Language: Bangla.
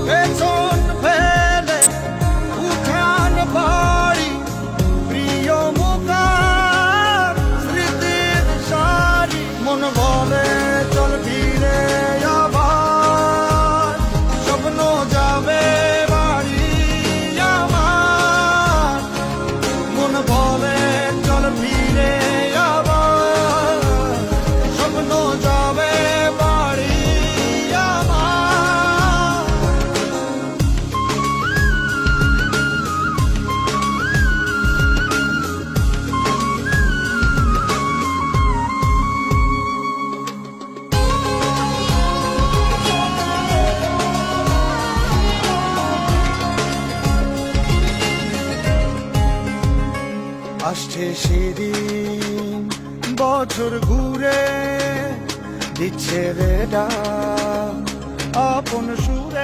পেছন ফেলে উঠান বাড়ি প্রিয় মুখার স্মৃতির সারি মন বলে চল ফিরে আবার স্বপ্ন যাবে বাড়ি আমার মন বলে চল ফিরে আবার স্বপ্ন যাবে বাড়ি আমার আসছে সেদিন বছর ঘুরে দিচ্ছে রে ডাক আপন সুরে।